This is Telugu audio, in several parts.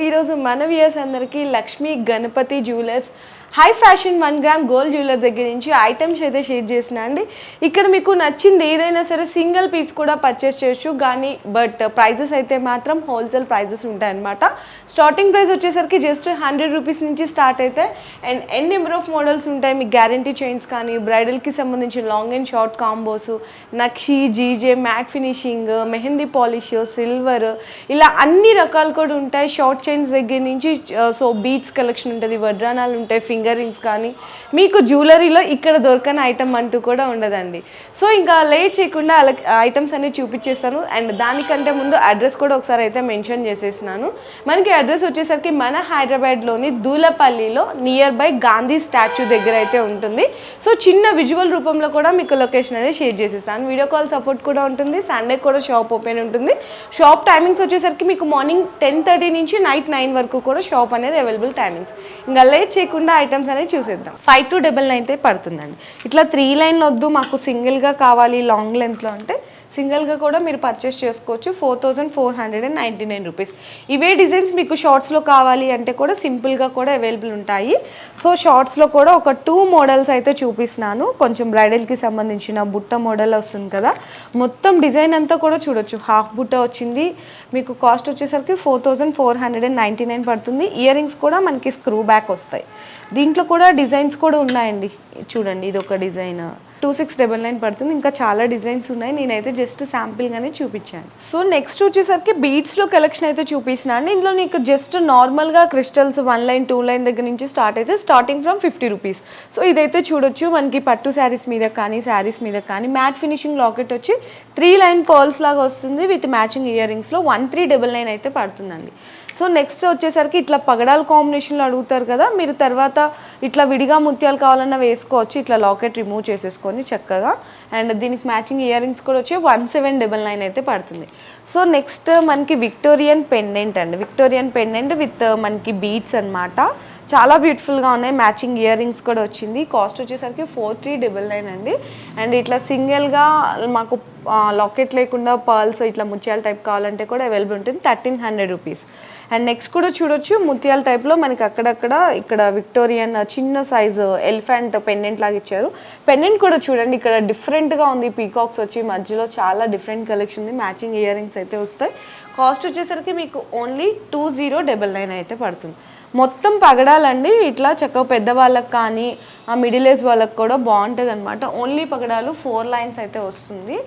ఈరోజు మన వ్యూయర్స్ అందరికీ Lakshmi Ganapathi jewellers high fashion 1 gram gold jeweller దగ్గర నుంచి ఐటమ్స్ అయితే షేర్ చేసిన అండి. ఇక్కడ మీకు నచ్చింది ఏదైనా సరే సింగిల్ పీస్ కూడా పర్చేస్ చేయొచ్చు, కానీ బట్ ప్రైజెస్ అయితే మాత్రం హోల్సేల్ ప్రైజెస్ ఉంటాయన్నమాట. స్టార్టింగ్ ప్రైస్ వచ్చేసరికి జస్ట్ 100 రూపీస్ నుంచి స్టార్ట్ అయితే and n number of models ఉంటాయి. మీకు గ్యారంటీ చైన్స్ కానీ, బ్రైడల్కి సంబంధించిన long and short combos, nakshi, GJ, matte finishing, mehendi polish, silver, ఇలా అన్ని రకాలు కూడా ఉంటాయి. షార్ట్ చైన్స్ దగ్గర నుంచి సో బీట్స్ కలెక్షన్ ఉంటుంది, వడ్రానాలు ఉంటాయి, ఫింగర్ రింగ్స్ కానీ మీకు జ్యువెలరీలో ఇక్కడ దొరకని ఐటమ్ అంటూ కూడా ఉండదండి. సో ఇంకా లేట్ చేయకుండా ఐటమ్స్ అన్ని చూపించేస్తాను. అండ్ దానికంటే ముందు అడ్రస్ కూడా ఒకసారి అయితే మెన్షన్ చేసేసినాను. మనకి అడ్రస్ వచ్చేసరికి మన హైదరాబాద్లోని దూలపల్లిలో నియర్ బై గాంధీ స్టాచ్యూ దగ్గర అయితే ఉంటుంది. సో చిన్న విజువల్ రూపంలో కూడా మీకు లొకేషన్ అనేది షేర్ చేసేస్తాను. వీడియో కాల్ సపోర్ట్ కూడా ఉంటుంది. సండే కూడా షాప్ ఓపెన్ ఉంటుంది. షాప్ టైమింగ్స్ వచ్చేసరికి మీకు మార్నింగ్ 10:30 నుంచి నైట్ 9 వరకు కూడా షాప్ అనేది అవైలబుల్ టైమింగ్స్. ఇంకా లేట్ చేయకుండా ఐటమ్స్ అనేది చూసేద్దాం. 5299 అయితే పడుతుందండి. ఇట్లా 3 లైన్లు వద్దు, మాకు సింగిల్గా కావాలి లాంగ్ లెంత్లో అంటే సింగిల్గా కూడా మీరు పర్చేస్ చేసుకోవచ్చు. 4499 రూపీస్. ఇవే డిజైన్స్ మీకు షార్ట్స్లో కావాలి అంటే కూడా సింపుల్గా కూడా అవైలబుల్ ఉంటాయి. సో షార్ట్స్లో కూడా ఒక 2 మోడల్స్ అయితే చూపిస్తున్నాను. కొంచెం బ్రైడల్కి సంబంధించిన బుట్ట మోడల్ వస్తుంది కదా, మొత్తం డిజైన్ అంతా కూడా చూడొచ్చు. హాఫ్ బుట్ట వచ్చింది, మీకు కాస్ట్ వచ్చేసరికి 4499 పడుతుంది. ఇయర్ రింగ్స్ కూడా మనకి స్క్రూ బ్యాక్ వస్తాయి. దీంట్లో కూడా డిజైన్స్ కూడా ఉన్నాయండి. చూడండి, ఇది ఒక డిజైన్ 2699 పడుతుంది. ఇంకా చాలా డిజైన్స్ ఉన్నాయి, నేనైతే జస్ట్ శాంపిల్గానే చూపించాను. సో నెక్స్ట్ వచ్చేసరికి బీడ్స్లో కలెక్షన్ అయితే చూపిస్తున్నాను. ఇందులో నీకు జస్ట్ నార్మల్గా క్రిస్టల్స్ 1 లైన్ 2 లైన్ దగ్గర నుంచి స్టార్ట్ అయితే స్టార్టింగ్ ఫ్రమ్ 50 రూపీస్. సో ఇదైతే చూడొచ్చు, మనకి పట్టు శారీస్ మీద కానీ శారీస్ మీద కానీ మ్యాట్ ఫినిషింగ్ లాకెట్ వచ్చి 3 లైన్ పర్ల్స్ లాగా వస్తుంది విత్ మ్యాచింగ్ ఇయర్ రింగ్స్లో 1399 అయితే పడుతుందండి. సో నెక్స్ట్ వచ్చేసరికి ఇట్లా పగడాల కాంబినేషన్లో అడుగుతారు కదా, మీరు తర్వాత ఇట్లా విడిగా ముత్యాలు కావాలన్నా వేసుకోవచ్చు. ఇట్లా లాకెట్ రిమూవ్ చేసేసుకొని చక్కగా. అండ్ దీనికి మ్యాచింగ్ ఇయర్ రింగ్స్ కూడా వచ్చి 1799 అయితే పడుతుంది. సో నెక్స్ట్ మనకి విక్టోరియన్ పెండెంట్ అండి. విక్టోరియన్ పెండెంట్ విత్ మనకి బీడ్స్ అనమాట. చాలా బ్యూటిఫుల్గా ఉన్నాయి. మ్యాచింగ్ ఇయర్ రింగ్స్ కూడా వచ్చింది. కాస్ట్ వచ్చేసరికి 4399 అండి. అండ్ ఇట్లా సింగిల్గా మాకు లాకెట్ లేకుండా పర్ల్స్ ఇట్లా ముత్యాల టైప్ కావాలంటే కూడా అవైలబుల్ ఉంటుంది, 1300 రూపీస్. అండ్ నెక్స్ట్ కూడా చూడొచ్చు, ముత్యాల టైప్లో మనకి అక్కడక్కడ ఇక్కడ విక్టోరియన్ చిన్న సైజు ఎలిఫెంట్ పెండెంట్ లాగా ఇచ్చారు. పెండెంట్ కూడా చూడండి, ఇక్కడ డిఫరెంట్గా ఉంది. పీకాక్స్ వచ్చి మధ్యలో చాలా డిఫరెంట్ కలెక్షన్ ఉంది. మ్యాచింగ్ ఇయర్ రింగ్స్ అయితే వస్తాయి. కాస్ట్ వచ్చేసరికి మీకు ఓన్లీ 2099 అయితే పడుతుంది. మొత్తం పగడాలండి. ఇట్లా చక్కగా పెద్దవాళ్ళకి కానీ మిడిల్ ఏజ్ వాళ్ళకి కూడా బాగుంటుంది అనమాట. ఓన్లీ పగడాలు 4 లైన్స్ అయితే వస్తుంది.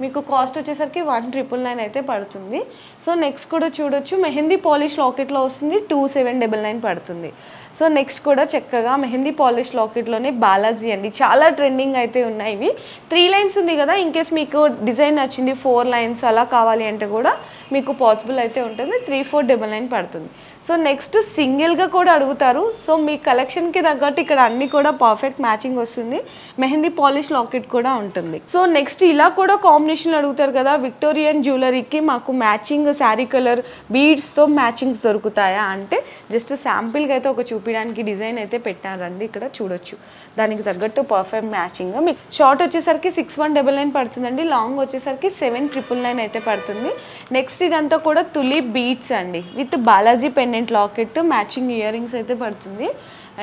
మీకు కాస్ట్ వచ్చేసరికి 1999 అయితే పడుతుంది. సో నెక్స్ట్ కూడా చూడొచ్చు, మెహందీ పాలిష్ లాకెట్లో వస్తుంది, 2799 పడుతుంది. సో నెక్స్ట్ కూడా చక్కగా మెహందీ పాలిష్ లాకెట్లోనే బాలాజీ అండి. చాలా ట్రెండింగ్ అయితే ఉన్నాయి ఇవి. 3 లైన్స్ ఉంది కదా, ఇన్ కేస్ మీకు డిజైన్ నచ్చింది 4 లైన్స్ అలా కావాలి అంటే కూడా మీకు పాసిబుల్ అయితే ఉంటుంది. 3499 పడుతుంది. సో నెక్స్ట్ సింగిల్గా కూడా అడుగుతారు. సో మీ కలెక్షన్కి తగ్గట్టు ఇక్కడ అన్నీ కూడా పర్ఫెక్ట్ మ్యాచింగ్ వస్తుంది. మెహందీ పాలిష్ లాకెట్ కూడా ఉంటుంది. సో నెక్స్ట్ ఇలా కూడా కాంబినేషన్లో అడుగుతారు కదా, విక్టోరియన్ జ్యువెలరీకి మాకు మ్యాచింగ్ శారీ కలర్ బీడ్స్తో మ్యాచింగ్స్ దొరుకుతాయా అంటే జస్ట్ శాంపిల్గా అయితే ఒక చూపించడానికి డిజైన్ అయితే పెట్టారండి. ఇక్కడ చూడొచ్చు, దానికి తగ్గట్టు పర్ఫెక్ట్ మ్యాచింగ్. మీకు షార్ట్ వచ్చేసరికి 6199 పడుతుందండి. లాంగ్ వచ్చేసరికి 7999 అయితే పడుతుంది. నెక్స్ట్ ఇదంతా కూడా తులి బీడ్స్ అండి with Balaji pendant locket matching ear rings అయితే పడుతుంది.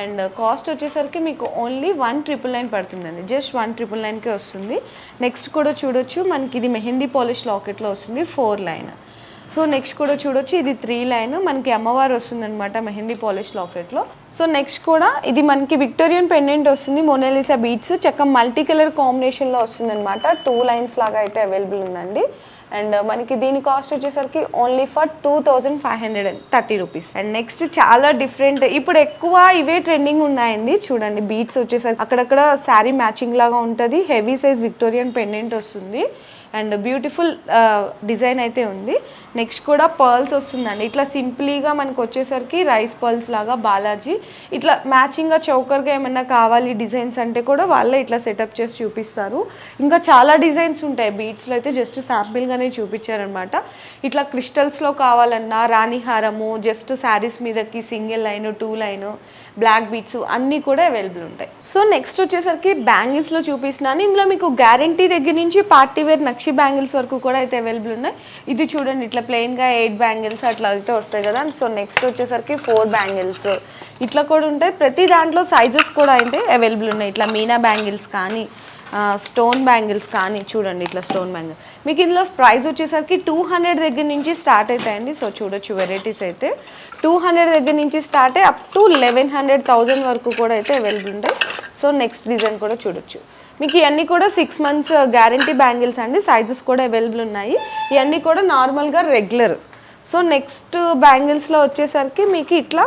అండ్ కాస్ట్ వచ్చేసరికి మీకు ఓన్లీ 1999 పడుతుందండి. జస్ట్ 1999కే వస్తుంది. నెక్స్ట్ కూడా చూడొచ్చు, మనకి ఇది మెహందీ పాలిష్ లాకెట్లో వస్తుంది 4 లైన్. సో నెక్స్ట్ కూడా చూడొచ్చు, ఇది 3 లైన్ మనకి అమ్మవారు వస్తుందన్నమాట మెహందీ పాలిష్ లాకెట్లో. సో నెక్స్ట్ కూడా ఇది మనకి విక్టోరియన్ పెండెంట్ వస్తుంది, మోనాలిసా బీడ్స్ చక్కగా మల్టీ కలర్ కాంబినేషన్లో వస్తుందన్నమాట. 2 లైన్స్ లాగా అయితే అవైలబుల్ ఉందండి. అండ్ మనకి దీని కాస్ట్ వచ్చేసరికి only for 2530 rupees. And next చాలా డిఫరెంట్, ఇప్పుడు ఎక్కువ ఇవే ట్రెండింగ్ ఉన్నాయండి. చూడండి, బీడ్స్ వచ్చేసరికి అక్కడక్కడ శారీ మ్యాచింగ్ లాగా ఉంటుంది. హెవీ సైజ్ విక్టోరియన్ పెండెంట్ వస్తుంది అండ్ బ్యూటిఫుల్ డిజైన్ అయితే ఉంది. నెక్స్ట్ కూడా పర్ల్స్ వస్తుందండి. ఇట్లా సింప్లీగా మనకు వచ్చేసరికి రైస్ పర్ల్స్ లాగా బాలాజీ ఇట్లా మ్యాచింగ్గా చౌకర్గా ఏమన్నా కావాలి డిజైన్స్ అంటే కూడా వాళ్ళే ఇట్లా సెటప్ చేసి చూపిస్తారు. ఇంకా చాలా డిజైన్స్ ఉంటాయి. బీడ్స్లో అయితే జస్ట్ శాంపిల్గానే చూపించారనమాట. ఇట్లా క్రిస్టల్స్లో కావాలన్నా రాణి హారము, జస్ట్ శారీస్ మీదకి single line 2 line black beads అన్నీ కూడా అవైలబుల్ ఉంటాయి. సో నెక్స్ట్ వచ్చేసరికి బ్యాంగిల్స్లో చూపిస్తున్నాను. ఇందులో మీకు గ్యారంటీ దగ్గర నుంచి పార్టీ వేర్ నక్షి నక్షి బ్యాంగిల్స్ వరకు కూడా అయితే అవైలబుల్ ఉన్నాయి. ఇది చూడండి ఇట్లా ప్లెయిన్గా 8 బ్యాంగిల్స్ అట్లా అయితే వస్తాయి కదా. సో నెక్స్ట్ వచ్చేసరికి 4 బ్యాంగిల్స్ ఇట్లా కూడా ఉంటాయి. ప్రతి దాంట్లో సైజెస్ కూడా అయితే అవైలబుల్ ఉన్నాయి. ఇట్లా మీనా బ్యాంగిల్స్ కానీ స్టోన్ బ్యాంగిల్స్ కానీ చూడండి ఇట్లా స్టోన్ బ్యాంగిల్ మీకు ఇందులో ప్రైస్ వచ్చేసరికి 200 దగ్గర నుంచి స్టార్ట్ అవుతాయండి. సో చూడొచ్చు వెరైటీస్ అయితే 200 దగ్గర నుంచి స్టార్ట్ అయ్యి అప్ టు 1100 వరకు కూడా అయితే అవైలబుల్ ఉంటాయి. సో నెక్స్ట్ డిజైన్ కూడా చూడొచ్చు. మీకు ఇవన్నీ కూడా 6 months గ్యారంటీ బ్యాంగిల్స్ అండి. సైజెస్ కూడా అవైలబుల్ ఉన్నాయి. ఇవన్నీ కూడా నార్మల్గా రెగ్యులర్. సో నెక్స్ట్ బ్యాంగిల్స్లో వచ్చేసరికి మీకు ఇట్లా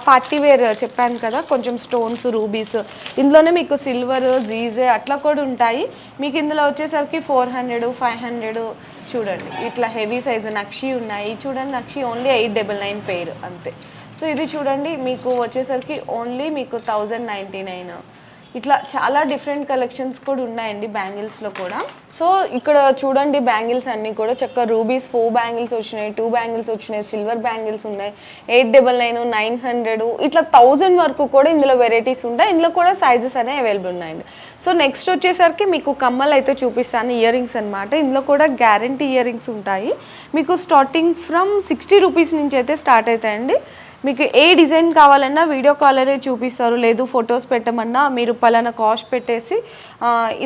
పార్టీ వేర్ చెప్పాను కదా, కొంచెం స్టోన్స్ రూబీస్ ఇందులోనే మీకు సిల్వర్ జీజే అట్లా కూడా ఉంటాయి. మీకు ఇందులో వచ్చేసరికి 400 500 చూడండి ఇట్లా హెవీ సైజు నక్షి ఉన్నాయి. చూడండి నక్షి ఓన్లీ 899 పెయిర్ అంతే. సో ఇది చూడండి మీకు వచ్చేసరికి ఓన్లీ మీకు 1099 ఇట్లా చాలా డిఫరెంట్ కలెక్షన్స్ కూడా ఉన్నాయండి బ్యాంగిల్స్లో కూడా. సో ఇక్కడ చూడండి బ్యాంగిల్స్ అన్నీ కూడా చక్కగా రూబీస్ 4 బ్యాంగిల్స్ వచ్చినాయి, 2 బ్యాంగిల్స్ వచ్చినాయి, సిల్వర్ బ్యాంగిల్స్ ఉన్నాయి, 899 900 ఇట్లా 1000 వరకు కూడా ఇందులో వెరైటీస్ ఉంటాయి. ఇందులో కూడా సైజెస్ అనేవి అవైలబుల్ ఉన్నాయండి. సో నెక్స్ట్ వచ్చేసరికి మీకు కమ్మలు అయితే చూపిస్తాను, ఇయర్ రింగ్స్ అనమాట. ఇందులో కూడా గ్యారంటీ ఇయర్ రింగ్స్ ఉంటాయి. మీకు స్టార్టింగ్ ఫ్రమ్ 60 రూపీస్ నుంచి అయితే స్టార్ట్ అవుతాయండి. మీకు ఏ డిజైన్ కావాలన్నా వీడియో కాల్ అనేది చూపిస్తారు, లేదు ఫొటోస్ పెట్టమన్నా మీరు పలానా కాస్ట్ పెట్టేసి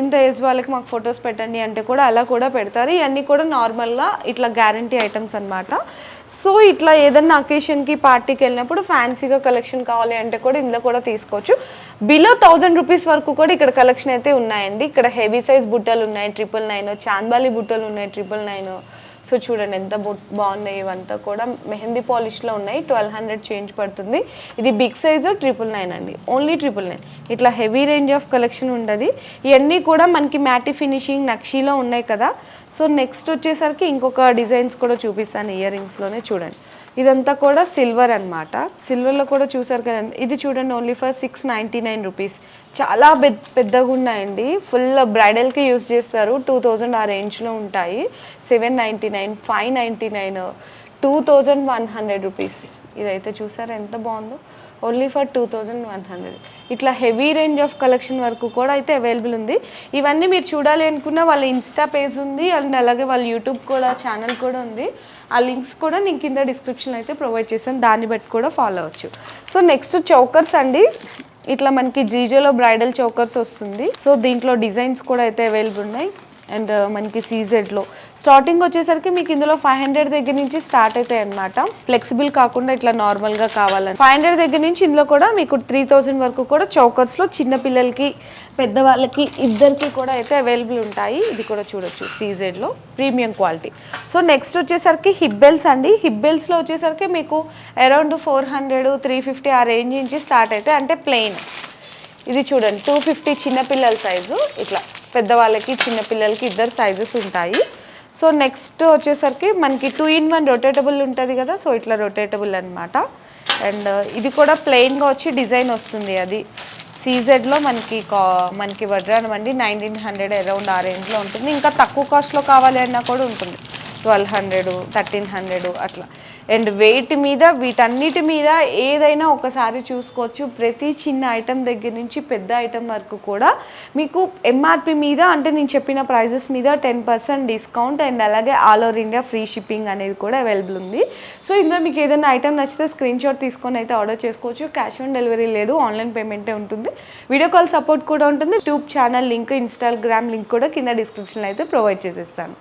ఇంత ఏజ్ వాళ్ళకి మాకు ఫొటోస్ పెట్టండి అంటే కూడా అలా కూడా పెడతారు. ఇవన్నీ కూడా నార్మల్గా ఇట్లా గ్యారంటీ ఐటమ్స్ అనమాట. సో ఇట్లా ఏదన్నా అకేషన్కి పార్టీకి వెళ్ళినప్పుడు ఫ్యాన్సీగా కలెక్షన్ కావాలి అంటే కూడా ఇందులో కూడా తీసుకోవచ్చు. బిలో 1000 రూపీస్ వరకు కూడా ఇక్కడ కలెక్షన్ అయితే ఉన్నాయండి. ఇక్కడ హెవీ సైజ్ బుట్టలు ఉన్నాయి 999, చాంబాలి బుట్టలు ఉన్నాయి 999. సో చూడండి ఎంత బాగున్నాయి. ఇవంతా కూడా మెహందీ పాలిష్లో ఉన్నాయి. 1200 చేంజ్ పడుతుంది. ఇది బిగ్ సైజు 999 అండి, ఓన్లీ 999. ఇట్లా హెవీ రేంజ్ ఆఫ్ కలెక్షన్ ఉంటుంది. ఇవన్నీ కూడా మనకి మ్యాటి ఫినిషింగ్ నక్షీలో ఉన్నాయి కదా. సో నెక్స్ట్ వచ్చేసరికి ఇంకొక డిజైన్స్ కూడా చూపిస్తాను ఇయర్ రింగ్స్లోనే. చూడండి ఇదంతా కూడా సిల్వర్ అనమాట. సిల్వర్లో కూడా చూసారు కదండి. ఇది చూడండి ఓన్లీ ఫర్ 699 రూపీస్. చాలా పెద్దగా ఉన్నాయండి. ఫుల్ బ్రైడల్కి యూస్ చేస్తారు. 2000 ఆ రేంజ్లో ఉంటాయి. 799 599 2100 రూపీస్. ఇదైతే చూసారా ఎంత బాగుందో, ఓన్లీ ఫర్ 2100. ఇట్లా హెవీ రేంజ్ ఆఫ్ కలెక్షన్ వరకు కూడా అయితే అవైలబుల్ ఉంది. ఇవన్నీ మీరు చూడాలి అనుకున్న వాళ్ళ ఇన్స్టా పేజ్ ఉంది అండ్ అలాగే వాళ్ళ యూట్యూబ్ కూడా ఛానల్ కూడా ఉంది. ఆ లింక్స్ కూడా నేను కింద డిస్క్రిప్షన్లో అయితే ప్రొవైడ్ చేశాను, దాన్ని బట్టి కూడా ఫాలో అవ్వచ్చు. సో నెక్స్ట్ చౌకర్స్ అండి. ఇట్లా మనకి జీజోలో బ్రైడల్ చౌకర్స్ వస్తుంది. సో దీంట్లో డిజైన్స్ కూడా అయితే అవైలబుల్ ఉన్నాయి. అండ్ మనకి సీజెడ్లో స్టార్టింగ్ వచ్చేసరికి మీకు ఇందులో 500 దగ్గర నుంచి స్టార్ట్ అవుతాయి అనమాట. ఫ్లెక్సిబుల్ కాకుండా ఇట్లా నార్మల్గా కావాలని 500 దగ్గర నుంచి ఇందులో కూడా మీకు 3000 వరకు కూడా చౌకర్స్లో చిన్నపిల్లలకి పెద్దవాళ్ళకి ఇద్దరికి కూడా అయితే అవైలబుల్ ఉంటాయి. ఇది కూడా చూడొచ్చు సీజెడ్లో ప్రీమియం క్వాలిటీ. సో నెక్స్ట్ వచ్చేసరికి హిప్ బెల్ట్స్ అండి. హిప్ బెల్ట్స్లో వచ్చేసరికి మీకు అరౌండ్ 400 350 ఆ రేంజ్ నుంచి స్టార్ట్ అవుతాయి, అంటే ప్లెయిన్. ఇది చూడండి 250 చిన్నపిల్లల సైజు, ఇట్లా పెద్దవాళ్ళకి చిన్నపిల్లలకి ఇద్దరు సైజెస్ ఉంటాయి. సో నెక్స్ట్ వచ్చేసరికి మనకి 2-in-1 రొటేటబుల్ ఉంటుంది కదా. సో ఇట్లా రొటేటబుల్ అనమాట. అండ్ ఇది కూడా ప్లెయిన్గా వచ్చి డిజైన్ వస్తుంది. అది సీజెడ్లో మనకి వడ్రానం అండి 1900 అరౌండ్ ఆ రేంజ్లో ఉంటుంది. ఇంకా తక్కువ కాస్ట్లో కావాలి అన్నా కూడా ఉంటుంది, 1200 1300 అట్లా. అండ్ వెయిట్ మీద వీటన్నిటి మీద ఏదైనా ఒకసారి చూసుకోవచ్చు. ప్రతి చిన్న ఐటెం దగ్గర నుంచి పెద్ద ఐటెం వరకు కూడా మీకు ఎంఆర్పి మీద, అంటే నేను చెప్పిన ప్రైజెస్ మీద 10% డిస్కౌంట్ అండ్ అలాగే all over India free shipping అనేది కూడా అవైలబుల్ ఉంది. సో ఇందులో మీకు ఏదైనా ఐటెం నచ్చితే స్క్రీన్ షాట్ తీసుకొని అయితే ఆర్డర్ చేసుకోవచ్చు. క్యాష్ ఆన్ డెలివరీ లేదు, ఆన్లైన్ పేమెంటే ఉంటుంది. వీడియో కాల్ సపోర్ట్ కూడా ఉంటుంది. YouTube channel link, Instagram link కూడా కింద డిస్క్రిప్షన్లో అయితే ప్రొవైడ్ చేసేస్తాను.